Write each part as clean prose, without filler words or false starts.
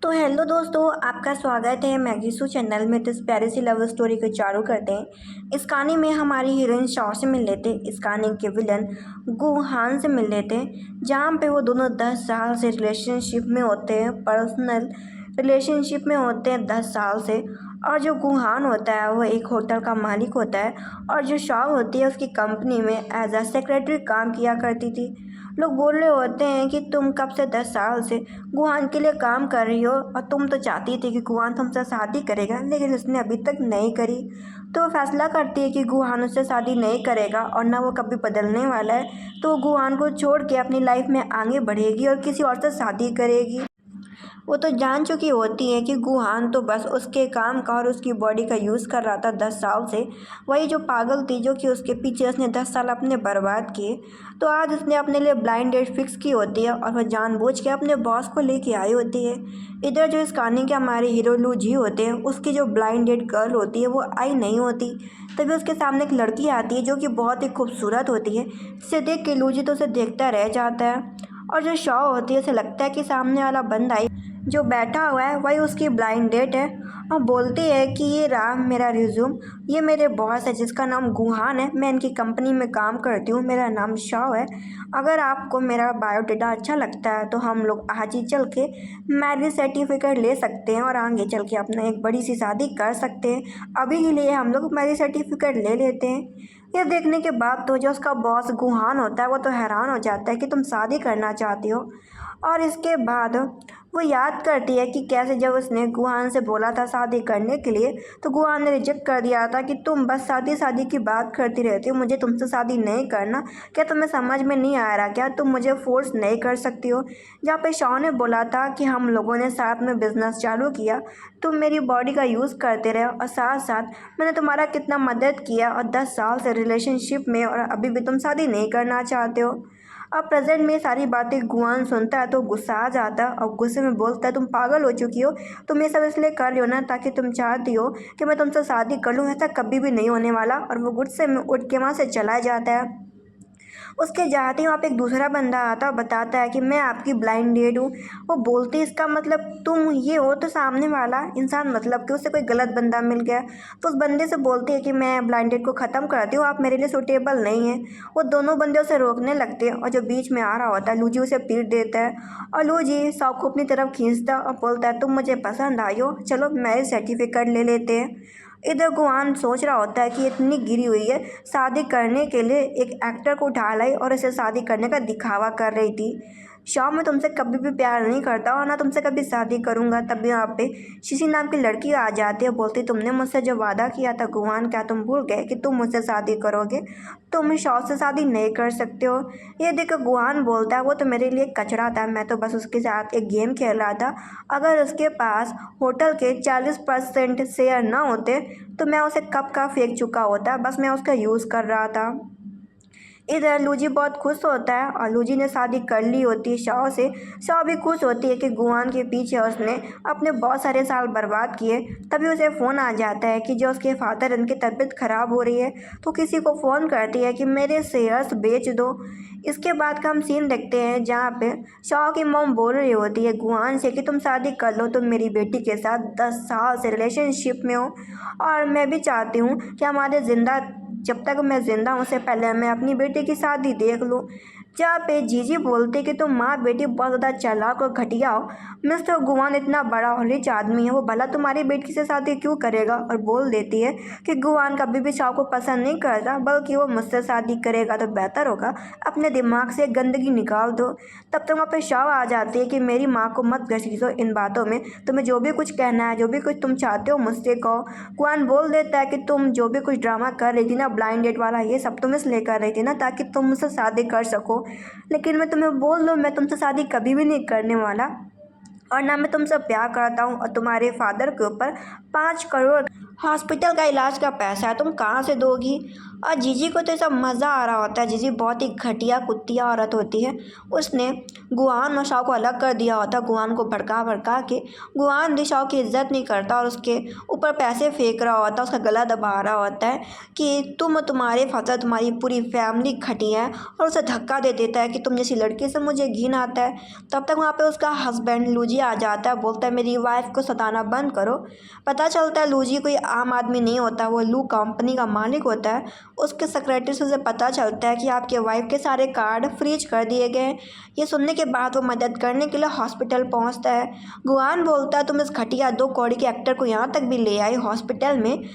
तो हेलो दोस्तों, आपका स्वागत है मैगीसू चैनल में। तो इस प्यारी सी लव स्टोरी को चालू करते हैं। इस कहानी में हमारी हीरोइन शाओ से मिल लेते, इस कहानी के विलन गुहान से मिल लेते हैं, जहाँ पे वो दोनों 10 साल से रिलेशनशिप में होते हैं, पर्सनल रिलेशनशिप में होते हैं 10 साल से। और जो गुहान होता है वो एक होटल का मालिक होता है, और जो शाओ होती है उसकी कंपनी में एज अ सेक्रेटरी काम किया करती थी। लोग बोल रहे होते हैं कि तुम कब से 10 साल से गुहान के लिए काम कर रही हो, और तुम तो चाहती थी कि गुहान तुमसे शादी करेगा, लेकिन उसने अभी तक नहीं करी। तो वो फैसला करती है कि गुहान उससे शादी नहीं करेगा और ना वो कभी बदलने वाला है। तो वो गुहान को छोड़ के अपनी लाइफ में आगे बढ़ेगी और किसी और से शादी करेगी। वो तो जान चुकी होती है कि गुहान तो बस उसके काम का और उसकी बॉडी का यूज़ कर रहा था 10 साल से। वही जो पागल थी जो कि उसके पीछे उसने 10 साल अपने बर्बाद किए। तो आज उसने अपने लिए ब्लाइंड डेट फिक्स की होती है और वह जानबूझ के अपने बॉस को लेके आई होती है। इधर जो इस कहानी के हमारे हीरो लू जी होते हैं, उसकी जो ब्लाइंड डेट गर्ल होती है वो आई नहीं होती। तभी उसके सामने एक लड़की आती है जो कि बहुत ही खूबसूरत होती है, जिसे देख के लू जी तो उसे देखता रह जाता है। और जो शॉ होती है उसे लगता है कि सामने वाला बंदा जो बैठा हुआ है वही उसकी ब्लाइंड डेट है, और बोलती है कि ये रहा मेरा रिज्यूम, ये मेरे बॉस है जिसका नाम गुहान है, मैं इनकी कंपनी में काम करती हूँ, मेरा नाम शाओ है। अगर आपको मेरा बायोडाटा अच्छा लगता है तो हम लोग आज ही चल के मैरिज सर्टिफिकेट ले सकते हैं और आगे चल के अपना एक बड़ी सी शादी कर सकते हैं। अभी के लिए हम लोग मैरिज सर्टिफिकेट ले लेते हैं। ये देखने के बाद तो जो उसका बॉस गुहान होता है वो तो हैरान हो जाता है कि तुम शादी करना चाहती हो। और इसके बाद वो याद करती है कि कैसे जब उसने गुहान से बोला था शादी करने के लिए, तो गुहान ने रिजेक्ट कर दिया था कि तुम बस शादी शादी की बात करती रहती हो, मुझे तुमसे शादी नहीं करना। क्या तुम्हें समझ में नहीं आ रहा क्या, तुम मुझे फोर्स नहीं कर सकती हो। जहाँ पे शाओ ने बोला था कि हम लोगों ने साथ में बिजनेस चालू किया, तुम मेरी बॉडी का यूज़ करते रहे और साथ साथ मैंने तुम्हारा कितना मदद किया, और 10 साल से रिलेशनशिप में और अभी भी तुम शादी नहीं करना चाहते हो। अब प्रेजेंट में सारी बातें गुआन सुनता है तो गुस्सा आ जाता है और गुस्से में बोलता है तुम पागल हो चुकी हो, तुम ये सब इसलिए कर रही हो ना ताकि तुम चाहती हो कि मैं तुमसे शादी कर लूँ, ऐसा कभी भी नहीं होने वाला। और वो गुस्से में उठ के वहाँ से चला जाता है। उसके जाते ही वहाँ पे एक दूसरा बंदा आता है और बताता है कि मैं आपकी ब्लाइंड डेट हूँ। वो बोलती है इसका मतलब तुम ये हो, तो सामने वाला इंसान मतलब कि उससे कोई गलत बंदा मिल गया। तो उस बंदे से बोलती है कि मैं ब्लाइंड डेट को ख़त्म करती हूँ, आप मेरे लिए सूटेबल नहीं है। वो दोनों बंदे उसे रोकने लगते हैं और जो बीच में आ रहा होता है लूजी उसे पीट देता है, और लूजी साहब को अपनी तरफ खींचता और बोलता है तुम मुझे पसंद आई हो, चलो मैरिज सर्टिफिकेट ले लेते हैं। इधर गुआन सोच रहा होता है कि इतनी गिरी हुई है, शादी करने के लिए एक एक्टर को उठा लाई और इसे शादी करने का दिखावा कर रही थी। शाम में तुमसे कभी भी प्यार नहीं करता और ना तुमसे कभी शादी करूंगा। तभी यहाँ पे शीशी नाम की लड़की आ जाती है, बोलती तुमने मुझसे जो वादा किया था गुआन, क्या तुम भूल गए कि तुम मुझसे शादी करोगे, तुम शौ से शादी नहीं कर सकते हो। ये देखो गुआन बोलता है वो तो मेरे लिए कचरा था, मैं तो बस उसके साथ एक गेम खेल रहा था। अगर उसके पास होटल के 40% शेयर ना होते तो मैं उसे कब का फेंक चुका होता, बस मैं उसका यूज़ कर रहा था। इधर लूजी बहुत खुश होता है और लूजी ने शादी कर ली होती है शाओ से। शाओ भी खुश होती है कि गुआन के पीछे उसने अपने बहुत सारे साल बर्बाद किए। तभी उसे फ़ोन आ जाता है कि जो उसके फादर इनकी तबीयत ख़राब हो रही है, तो किसी को फ़ोन करती है कि मेरे शेयर्स बेच दो। इसके बाद का हम सीन देखते हैं जहाँ पे शाओ की मॉम बोल रही होती है गुआन से कि तुम शादी कर लो, तुम मेरी बेटी के साथ 10 साल से रिलेशनशिप में हो, और मैं भी चाहती हूँ कि हमारे ज़िंदा जब तक मैं ज़िंदा हूँ उससे पहले मैं अपनी बेटी की शादी देख लूँ। जहाँ पे जीजी बोलते कि तुम माँ बेटी बहुत ज़्यादा चालाक और घटिया हो, मिस्टर गुआन इतना बड़ा और रिच आदमी है, वो भला तुम्हारी बेटी से शादी क्यों करेगा। और बोल देती है कि गुआन कभी भी शाह को पसंद नहीं करता, बल्कि वो मुझसे शादी करेगा तो बेहतर होगा, अपने दिमाग से गंदगी निकाल दो। तब तक वहाँ पे शाह आ जाती है कि मेरी माँ को मत घसीटो इन बातों में, तुम्हें जो भी कुछ कहना है, जो भी कुछ तुम चाहते हो मुझसे कहो। गुआन बोल देता है कि तुम जो भी कुछ ड्रामा कर रही थी ना, ब्लाइंड डेट वाला, ये सब तुम इसलिए कर रही थी ना ताकि तुम मुझसे शादी कर सको, लेकिन मैं तुम्हें बोल दूँ मैं तुमसे शादी कभी भी नहीं करने वाला, और ना मैं तुमसे प्यार करता हूँ, और तुम्हारे फादर के ऊपर 5 करोड़ हॉस्पिटल का इलाज का पैसा है, तुम कहाँ से दोगी। और जीजी को तो सब मज़ा आ रहा होता है। जीजी बहुत ही घटिया कुत्तिया औरत होती है। उसने गुआन और शाओ को अलग कर दिया होता, गुआन को भड़का भड़का के। गुआन भी शाओ की इज्जत नहीं करता और उसके ऊपर पैसे फेंक रहा होता, उसका गला दबा रहा होता है कि तुम और तुम्हारे फादर, तुम्हारी पूरी फैमिली घटिया है, और उसे धक्का दे देता है कि तुम जैसी लड़की से मुझे घिन आता है। तब तक वहाँ पे उसका हस्बैंड लूजी लूजी आ जाता है, बोलता है मेरी वाइफ को सताना बंद करो। पता चलता है लूजी कोई आम आदमी नहीं होता, वो लू कंपनी का मालिक होता है। उसके सेक्रेटरी से उसे पता चलता है कि आपके वाइफ के सारे कार्ड फ्रीज कर दिए गए। ये सुनने के बाद वो मदद करने के लिए हॉस्पिटल पहुंचता है। गुआन बोलता है तुम इस घटिया 2 कौड़ी के एक्टर को यहाँ तक भी ले आई हॉस्पिटल में।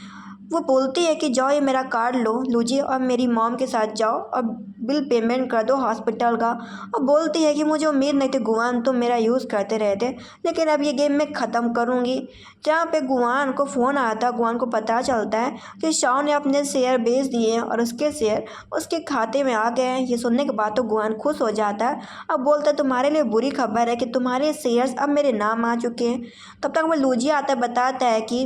वो बोलती है कि जाओ ये मेरा कार्ड लो लूजी और मेरी मॉम के साथ जाओ और बिल पेमेंट कर दो हॉस्पिटल का। और बोलती है कि मुझे उम्मीद नहीं थी गुआन तुम मेरा यूज़ करते रहते, लेकिन अब ये गेम मैं ख़त्म करूँगी। जहाँ पे गुआन को फ़ोन आया था, गुआन को पता चलता है कि शाओ ने अपने शेयर बेच दिए हैं और उसके शेयर उसके खाते में आ गए हैं। ये सुनने के बाद तो गुआन खुश हो जाता है। अब बोलता है तुम्हारे लिए बुरी खबर है कि तुम्हारे शेयर्स अब मेरे नाम आ चुके हैं। तब तक वो लूजी आता है, बताता है कि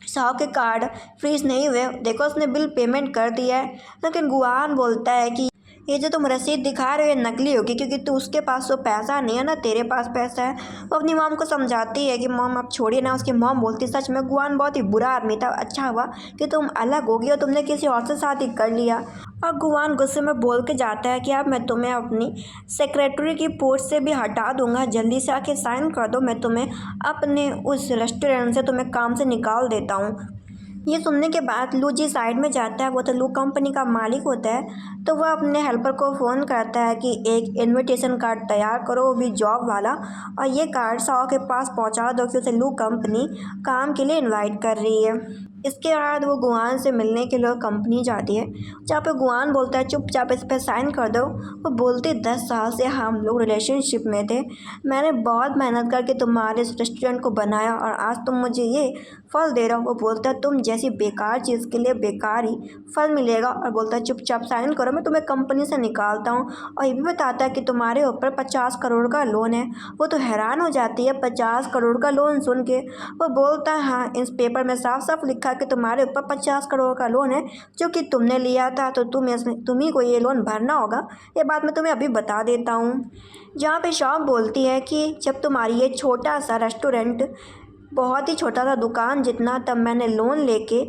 शाओ के कार्ड फ्रीज नहीं हुए, देखो उसने बिल पेमेंट कर दिया है। लेकिन गुआन बोलता है कि ये जो तुम रसीद दिखा रहे हो ये नकली होगी, क्योंकि तू उसके पास तो पैसा नहीं है ना तेरे पास पैसा है। वो अपनी मॉम को समझाती है कि मॉम आप छोड़िए ना। उसकी मॉम बोलती सच में गुआन बहुत ही बुरा आदमी था, अच्छा हुआ कि तुम अलग हो गई और तुमने किसी और से शादी कर लिया। और गुआन गुस्से में बोल के जाता है कि अब मैं तुम्हें अपनी सेक्रेटरी की पोस्ट से भी हटा दूंगा, जल्दी से आके साइन कर दो, मैं तुम्हें अपने उस रेस्टोरेंट से तुम्हें काम से निकाल देता हूँ। ये सुनने के बाद लूजी साइड में जाता है, वो तो लू कंपनी का मालिक होता है। तो वह अपने हेल्पर को फ़ोन करता है कि एक इनविटेशन कार्ड तैयार करो, वो भी जॉब वाला, और ये कार्ड शाओ के पास पहुंचा दो कि उसे लू कंपनी काम के लिए इनवाइट कर रही है। इसके बाद वो गुआन से मिलने के लिए कंपनी जाती है, जहाँ पे गुआन बोलता है चुपचाप इस पर साइन कर दो। वो बोलती 10 साल से हम लोग रिलेशनशिप में थे, मैंने बहुत मेहनत करके तुम्हारे इस रेस्टोरेंट को बनाया और आज तुम मुझे ये फल दे रहा हो। वो बोलता है तुम जैसी बेकार चीज़ के लिए बेकार ही फल मिलेगा, और बोलता है चुपचाप साइन करो, मैं तुम्हें कंपनी से निकालता हूँ। और ये भी बताता है कि तुम्हारे ऊपर 50 करोड़ का लोन है। वो तो हैरान हो जाती है 50 करोड़ का लोन सुन के। वो बोलता है हाँ, इस पेपर में साफ साफ लिखा है कि तुम्हारे ऊपर 50 करोड़ का लोन है जो कि तुमने लिया था, तो तुम ही को ये लोन भरना होगा। ये बात मैं तुम्हें अभी बता देता हूँ। जहाँ पे शॉप बोलती है कि जब तुम्हारी ये छोटा सा रेस्टोरेंट, बहुत ही छोटा सा दुकान जितना, तब मैंने लोन लेके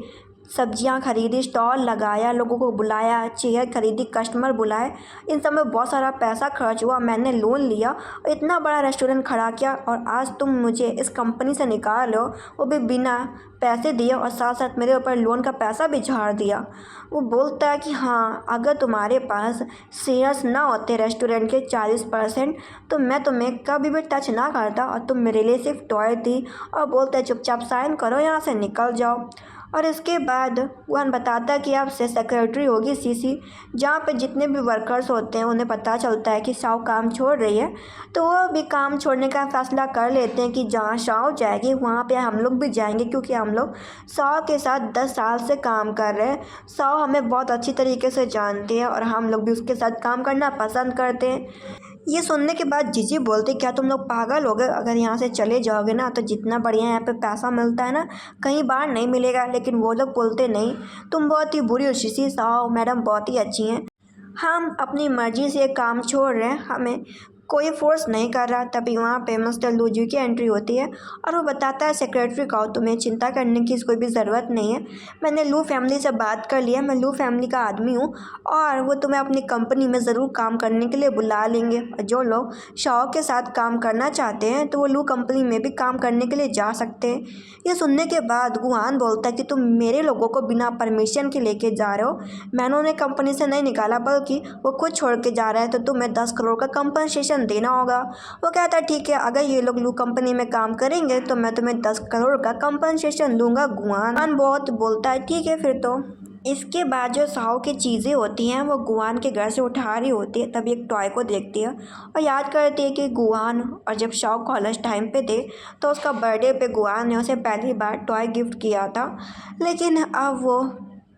सब्जियां खरीदी, स्टॉल लगाया, लोगों को बुलाया, चेयर खरीदी, कस्टमर बुलाए, इन सब में बहुत सारा पैसा खर्च हुआ, मैंने लोन लिया और इतना बड़ा रेस्टोरेंट खड़ा किया, और आज तुम मुझे इस कंपनी से निकाल लो, वो भी बिना पैसे दिए, और साथ साथ मेरे ऊपर लोन का पैसा भी झाड़ दिया। वो बोलता है कि हाँ, अगर तुम्हारे पास शेयर्स ना होते रेस्टोरेंट के 40%, तो मैं तुम्हें कभी भी टच ना करता और तुम मेरे लिए सिर्फ टॉय थी। और बोलता है चुपचाप साइन करो, यहाँ से निकल जाओ। और इसके बाद वह बताता है कि अब से सेक्रेटरी होगी सीसी। जहाँ पे जितने भी वर्कर्स होते हैं उन्हें पता चलता है कि शाओ काम छोड़ रही है, तो वो भी काम छोड़ने का फैसला कर लेते हैं कि जहाँ शाओ जाएगी वहाँ पे हम लोग भी जाएंगे, क्योंकि हम लोग शाओ के साथ 10 साल से काम कर रहे हैं। शाओ हमें बहुत अच्छी तरीके से जानती है और हम लोग भी उसके साथ काम करना पसंद करते हैं। ये सुनने के बाद जीजी बोलते क्या तुम लोग पागल हो गए, अगर यहाँ से चले जाओगे ना तो जितना बढ़िया यहाँ पे पैसा मिलता है ना कहीं बाहर नहीं मिलेगा। लेकिन वो लोग बोलते नहीं, तुम बहुत ही बुरी हो शीशी, शाओ मैडम बहुत ही अच्छी हैं, हम अपनी मर्जी से काम छोड़ रहे हैं, हमें कोई फोर्स नहीं कर रहा। तभी वहाँ पे मिस्टर लूजी की एंट्री होती है और वो बताता है सेक्रेटरी को तुम्हें चिंता करने की कोई भी ज़रूरत नहीं है, मैंने लू फैमिली से बात कर लिया, मैं लू फैमिली का आदमी हूँ और वो तुम्हें अपनी कंपनी में ज़रूर काम करने के लिए बुला लेंगे। और जो लोग शाओ के साथ काम करना चाहते हैं तो वो लू कंपनी में भी काम करने के लिए जा सकते हैं। ये सुनने के बाद गुआन बोलता है कि तुम मेरे लोगों को बिना परमिशन के लेके जा रहे हो, मैंने उन्हें कंपनी से नहीं निकाला बल्कि वो खुद छोड़ के जा रहा है, तो तुम्हें 10 करोड़ का कंपनसेशन देना होगा। वो कहता है ठीक है, अगर ये लोग लू कंपनी में काम करेंगे तो मैं तुम्हें 10 करोड़ का कंपनसेशन दूंगा। गुआन बहुत बोलता है ठीक है फिर तो। इसके बाद जो शाओ की चीज़ें होती हैं वो गुआन के घर से उठा रही होती है, तभी एक टॉय को देखती है और याद करती है कि गुआन और जब शाओ कॉलेज टाइम पे थे तो उसका बर्थडे पे गुआन ने उसे पहली बार टॉय गिफ्ट किया था। लेकिन अब वो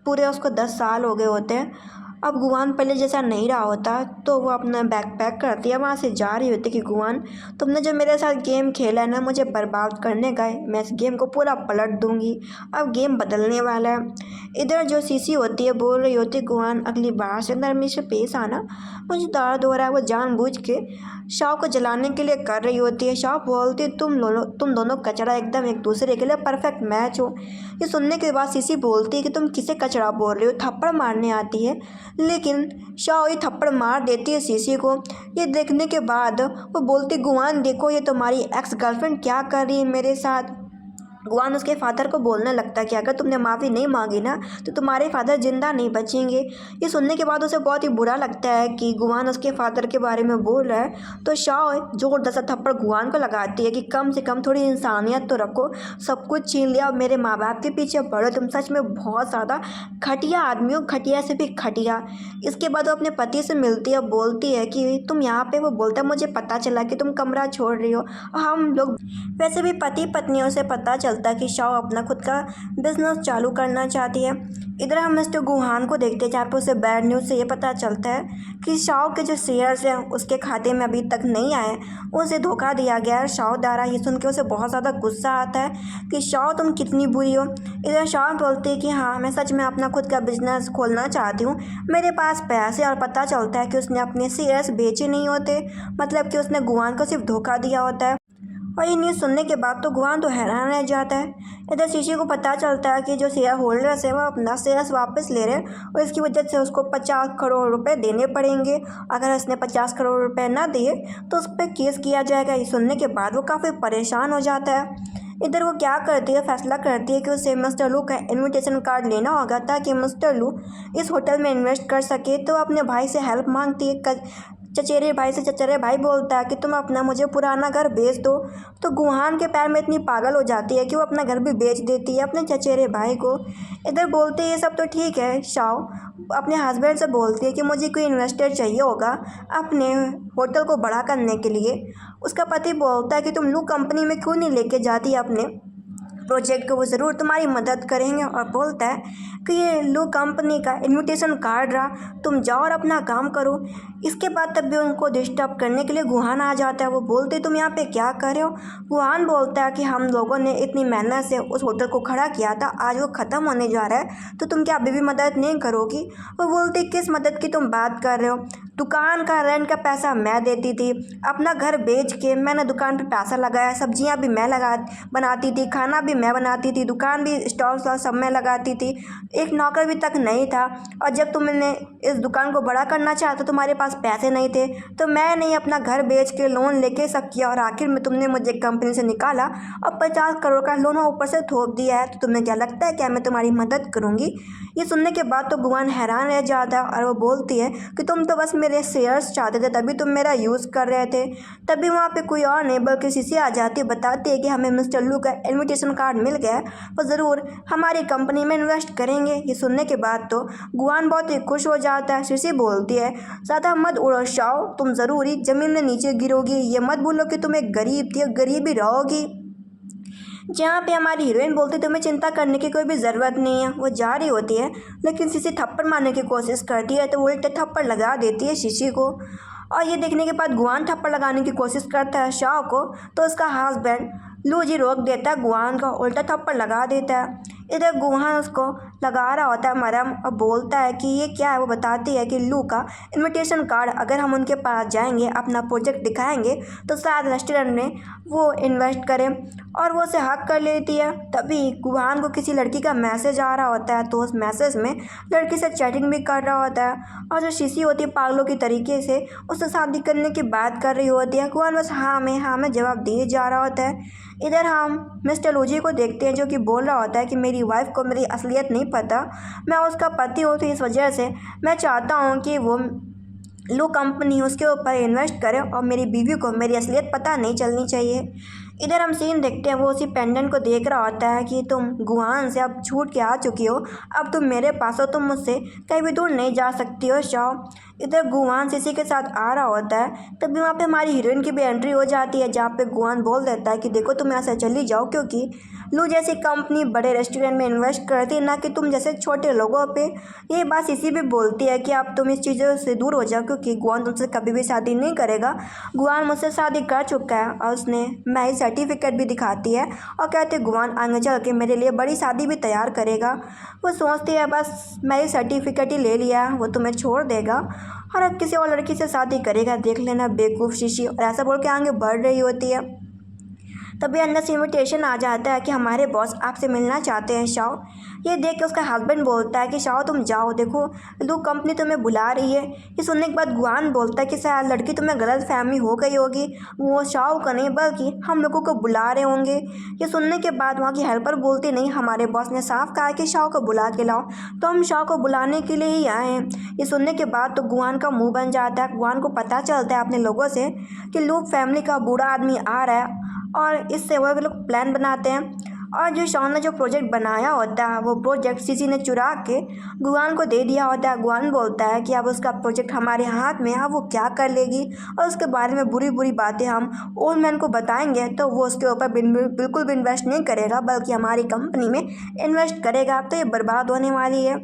पूरे उसको 10 साल हो गए होते हैं। अब गुआन पहले जैसा नहीं रहा होता, तो वो अपना बैग पैक करती है, वहाँ से जा रही होती कि गुआन तुमने जो मेरे साथ गेम खेला है ना, मुझे बर्बाद करने का है, मैं इस गेम को पूरा पलट दूंगी, अब गेम बदलने वाला है। इधर जो सीसी होती है बोल रही होती गुआन अगली बार से नरमी से पेश आना, मुझे दर्द हो रहा है। वो जानबूझ के शाओ को जलाने के लिए कर रही होती है। शाओ बोलती है तुम दोनों कचरा एकदम एक दूसरे के लिए परफेक्ट मैच हो। ये सुनने के बाद सीसी बोलती है कि तुम किसे कचरा बोल रही हो, थप्पड़ मारने आती है। लेकिन शाओ ये थप्पड़ मार देती है सीसी को। ये देखने के बाद वो बोलती गुआन देखो ये तुम्हारी एक्स गर्लफ्रेंड क्या कर रही है मेरे साथ। गुआन उसके फादर को बोलने लगता है कि अगर तुमने माफ़ी नहीं मांगी ना तो तुम्हारे फादर जिंदा नहीं बचेंगे। ये सुनने के बाद उसे बहुत ही बुरा लगता है कि गुआन उसके फादर के बारे में बोल रहा है। तो शाओ जोरदार थप्पड़ गुआन को लगाती है कि कम से कम थोड़ी इंसानियत तो रखो, सब कुछ छीन लिया, मेरे माँ बाप के पीछे पड़ो, तुम सच में बहुत ज़्यादा घटिया आदमी हो, घटिया से भी घटिया। इसके बाद वो अपने पति से मिलती है, बोलती है कि तुम यहाँ पे। वो बोलता है मुझे पता चला कि तुम कमरा छोड़ रही हो। हम लोग वैसे भी पति पत्नियों से पता चलता है कि शाओ अपना खुद का बिजनेस चालू करना चाहती है। इधर हम मिस्टर गुहान को देखते हैं जहाँ पे उसे बैड न्यूज़ से ये पता चलता है कि शाओ के जो शेयर्स हैं उसके खाते में अभी तक नहीं आए, उसे धोखा दिया गया है शाओ द्वारा। ये सुन के उसे बहुत ज़्यादा गुस्सा आता है कि शाओ तुम कितनी बुरी हो। इधर शाओ बोलती है कि हाँ मैं सच में अपना खुद का बिजनेस खोलना चाहती हूँ, मेरे पास पैसे। और पता चलता है कि उसने अपने शेयर्स बेचे नहीं होते, मतलब कि उसने गुहान को सिर्फ धोखा दिया होता है। और ये न्यूज़ सुनने के बाद तो गुआन तो हैरान रह जाता है। इधर शीशी को पता चलता है कि जो शेयर होल्डर्स है वो अपना शेयर्स वापस ले रहे हैं और इसकी वजह से उसको 50 करोड़ रुपए देने पड़ेंगे। अगर उसने 50 करोड़ रुपए ना दिए तो उस पर केस किया जाएगा। ये सुनने के बाद वो काफ़ी परेशान हो जाता है। इधर वो क्या करती है, फैसला करती है कि उसे मिस्टर लू का इनविटेशन कार्ड लेना होगा ताकि मिस्टर लू इस होटल में इन्वेस्ट कर सके। तो अपने भाई से हेल्प मांगती है, चचेरे भाई से। चचेरे भाई बोलता है कि तुम अपना मुझे पुराना घर बेच दो। तो गुहान के पैर में इतनी पागल हो जाती है कि वो अपना घर भी बेच देती है अपने चचेरे भाई को। इधर बोलते ये सब तो ठीक है, शाओ अपने हस्बैंड से बोलती है कि मुझे कोई इन्वेस्टर चाहिए होगा अपने होटल को बड़ा करने के लिए। उसका पति बोलता है कि तुम लू कंपनी में क्यों नहीं लेके जाती अपने प्रोजेक्ट को, वो ज़रूर तुम्हारी मदद करेंगे। और बोलता है कि ये लो कंपनी का इनविटेशन कार्ड रहा, तुम जाओ और अपना काम करो। इसके बाद तब भी उनको डिस्टर्ब करने के लिए गुहान आ जाता है। वो बोलते तुम यहाँ पे क्या कर रहे हो। गुहान बोलता है कि हम लोगों ने इतनी मेहनत से उस होटल को खड़ा किया था, आज वो ख़त्म होने जा रहा है, तो तुम क्या अभी भी मदद नहीं करोगी। वो बोलते किस मदद की तुम बात कर रहे हो, दुकान का रेंट का पैसा मैं देती थी, अपना घर बेच के मैंने दुकान पे पैसा लगाया, सब्जियां भी मैं बनाती थी, खाना भी मैं बनाती थी, दुकान भी स्टॉल सब मैं लगाती थी, एक नौकर भी तक नहीं था। और जब तुमने इस दुकान को बड़ा करना चाहा तो तुम्हारे पास पैसे नहीं थे, तो मैंने अपना घर बेच के लोन लेके सब किया और आखिर में तुमने मुझे कंपनी से निकाला और 50 करोड़ का लोन ऊपर से थोप दिया है। तो तुम्हें क्या लगता है क्या मैं तुम्हारी मदद करूँगी। ये सुनने के बाद तो गुआन हैरान रह जाता है और वो बोलती है कि तुम तो बस मेरे शेयर्स चाहते थे, तभी तुम मेरा यूज़ कर रहे थे। तभी वहाँ पे कोई और नहीं बल्कि सीसी आ जाती है, बताती है कि हमें मिस्टर लू का इनविटेशन कार्ड मिल गया है, वो ज़रूर हमारी कंपनी में इन्वेस्ट करेंगे। ये सुनने के बाद तो गुआन बहुत ही खुश हो जाता है। सीसी बोलती है ज़्यादा मत उड़ो शाओ, तुम ज़रूर ही ज़मीन में नीचे गिरोगी, ये मत भूलो कि तुम एक गरीब थी, गरीब ही रहोगी। जहाँ पे हमारी हीरोइन बोलती है तुम्हें चिंता करने की कोई भी ज़रूरत नहीं है। वो जा रही होती है लेकिन शीशी थप्पड़ मारने की कोशिश करती है तो वो उल्टे थप्पड़ लगा देती है शीशी को। और ये देखने के बाद गुआन थप्पड़ लगाने की कोशिश करता है शाओ को, तो उसका हस्बैंड लू जी रोक देता है, गुआन को उल्टा थप्पड़ लगा देता है। इधर गुहान उसको लगा रहा होता है मरहम और बोलता है कि ये क्या है। वो बताती है कि लू का इनविटेशन कार्ड, अगर हम उनके पास जाएंगे अपना प्रोजेक्ट दिखाएंगे तो शायद रेस्टोरेंट में वो इन्वेस्ट करें, और वो उसे हक कर लेती है। तभी गुहान को किसी लड़की का मैसेज आ रहा होता है, तो उस मैसेज में लड़की से चैटिंग भी कर रहा होता है और जो शीशी होती है पागलों की तरीके से उससे शादी करने की बात कर रही होती है। गुहान बस हाँ में जवाब दिए जा रहा होता है। इधर हम मिस्टर लूजी को देखते हैं जो कि बोल रहा होता है कि मेरी वाइफ को मेरी असलियत नहीं पता, मैं उसका पति हूँ, तो इस वजह से मैं चाहता हूँ कि वो लू कंपनी उसके ऊपर इन्वेस्ट करे और मेरी बीवी को मेरी असलियत पता नहीं चलनी चाहिए। इधर हम सीन देखते हैं, वो उसी पेंडेंट को देख रहा होता है कि तुम गुहान से अब छूट के आ चुकी हो, अब तुम मेरे पास हो, तुम मुझसे कहीं भी दूर नहीं जा सकती हो शाओ। इधर गुहान सीसी के साथ आ रहा होता है, तभी वहाँ पे हमारी हीरोइन की भी एंट्री हो जाती है, जहाँ पे गुहान बोल देता है कि देखो तुम यहाँ से चली जाओ, क्योंकि लू जैसी कंपनी बड़े रेस्टोरेंट में इन्वेस्ट करती है, ना कि तुम जैसे छोटे लोगों पे। ये बात सीसी भी बोलती है कि अब तुम इस चीज़ों से दूर हो जाओ, क्योंकि गुहान तुमसे कभी भी शादी नहीं करेगा। गुहान मुझसे शादी कर चुका है और उसने मैरिज सर्टिफिकेट भी दिखाती है और कहते गुहान आगे चल के मेरे लिए बड़ी शादी भी तैयार करेगा। वो सोचती है बस मैरिज सर्टिफिकेट ही ले लिया वो तुम्हें छोड़ देगा। और किसी और लड़की से शादी करेगा, देख लेना बेवकूफ़ शीशी, और ऐसा बोल के आगे बढ़ रही होती है। तभी अंदर से इन्विटेशन आ जाता है कि हमारे बॉस आपसे मिलना चाहते हैं शाओ। ये देख के उसका हस्बैंड बोलता है कि शाओ तुम जाओ, देखो लू कंपनी तुम्हें बुला रही है। ये सुनने के बाद गुआन बोलता है कि शायद लड़की तुम्हें गलत फहमी हो गई होगी, वो शाओ का नहीं बल्कि हम लोगों को बुला रहे होंगे। ये सुनने के बाद वहाँ की हेल्पर बोलती नहीं, हमारे बॉस ने साफ कहा है कि शाओ को बुला के लाओ, तो हम शाओ को बुलाने के लिए ही आए हैं। ये सुनने के बाद तो गुआन का मुँह बन जाता है। गुआन को पता चलता है अपने लोगों से कि लू फैमिली का बूढ़ा आदमी आ रहा है, और इससे वो लोग प्लान बनाते हैं। और जो शॉन ने जो प्रोजेक्ट बनाया होता है वो प्रोजेक्ट सीसी ने चुरा के गुआन को दे दिया होता है। गुआन बोलता है कि अब उसका प्रोजेक्ट हमारे हाथ में है, अब वो क्या कर लेगी, और उसके बारे में बुरी बुरी बातें हम ओल्ड मैन को बताएंगे तो वो उसके ऊपर बिल्कुल भी इन्वेस्ट नहीं करेगा, बल्कि हमारी कंपनी में इन्वेस्ट करेगा। तो ये बर्बाद होने वाली है।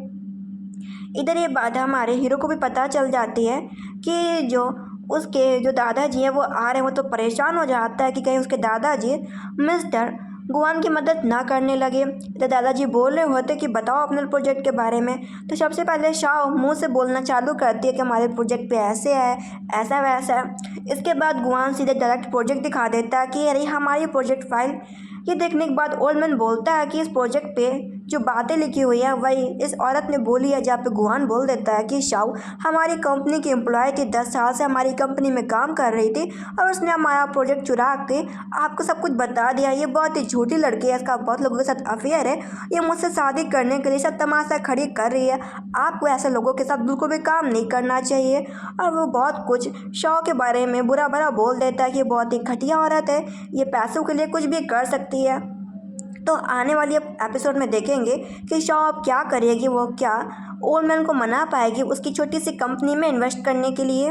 इधर ये बात हमारे हीरो को भी पता चल जाती है कि जो उसके जो दादाजी हैं वो आ रहे हैं। वो तो परेशान हो जाता है कि कहीं उसके दादाजी मिस्टर गुआन की मदद ना करने लगे। तो दादाजी बोल रहे होते कि बताओ अपने प्रोजेक्ट के बारे में। तो सबसे पहले शाओ मुंह से बोलना चालू करती है कि हमारे प्रोजेक्ट पे ऐसे है, ऐसा वैसा है। इसके बाद गुआन सीधे डायरेक्ट प्रोजेक्ट दिखा देता है कि अरे हमारी प्रोजेक्ट फाइल। ये देखने के बाद ओल्ड मैन बोलता है कि इस प्रोजेक्ट पे जो बातें लिखी हुई है वही इस औरत ने बोली है। जहाँ पे गुआन बोल देता है कि शाओ हमारी कंपनी की एम्प्लॉय थी, 10 साल से हमारी कंपनी में काम कर रही थी, और उसने हमारा प्रोजेक्ट चुरा के आपको सब कुछ बता दिया। ये बहुत ही झूठी लड़की है, इसका बहुत लोगों के साथ अफेयर है, ये मुझसे शादी करने के लिए सब तमाशा खड़ी कर रही है। आपको ऐसे लोगों के साथ बिल्कुल भी काम नहीं करना चाहिए। और वो बहुत कुछ शाओ के बारे में बुरा भला बोल देता है कि बहुत ही घटिया औरत है, ये पैसों के लिए कुछ भी कर सकती है। तो आने वाली एपिसोड में देखेंगे कि शाओ अब क्या करेगी, वो क्या ओल्ड मैन को मना पाएगी उसकी छोटी सी कंपनी में इन्वेस्ट करने के लिए।